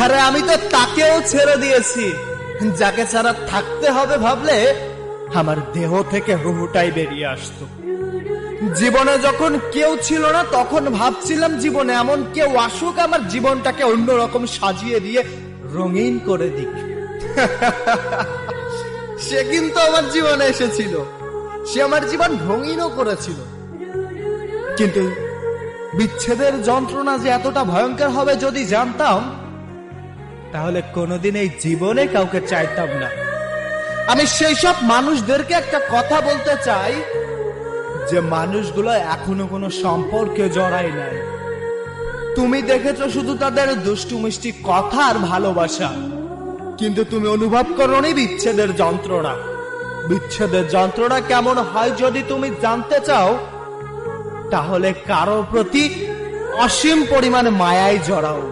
আরে আমি তো তাকেও ছেড়ে দিয়েছি, যাকে ছাড়া থাকতে হবে ভাবলে আমার দেহ থেকে রুহুটাই বেরিয়ে আসতো। জীবনে যখন কেউ ছিল না তখন ভাবছিলাম জীবনে এমন কেউ আসুক আমার জীবনটাকে অন্যরকম সাজিয়ে দিয়ে রঙিন করে দিক। সে কিন্তু আমার জীবনে এসেছিল, সে আমার জীবন রঙিনও করেছিল, কিন্তু বিচ্ছেদের যন্ত্রণা যে এতটা ভয়ঙ্কর হবে যদি জানতাম তাহলে কোনোদিন এই জীবনে কাউকে চাইতাম না। আমি সেই সব মানুষদেরকে একটা কথা বলতে চাই যে মানুষগুলো এখনো কোনো সম্পর্কে জড়ায় নাই। তুমি দেখেছো শুধু তাদের দুষ্টু মিষ্টি কথা আর ভালোবাসা, কিন্তু তুমি অনুভব করোনি বিচ্ছেদের যন্ত্রণা। বিচ্ছেদের যন্ত্রণা কেমন হয় যদি তুমি জানতে চাও তাহলে কারো প্রতি অসীম পরিমাণ মায়ায় জড়াও।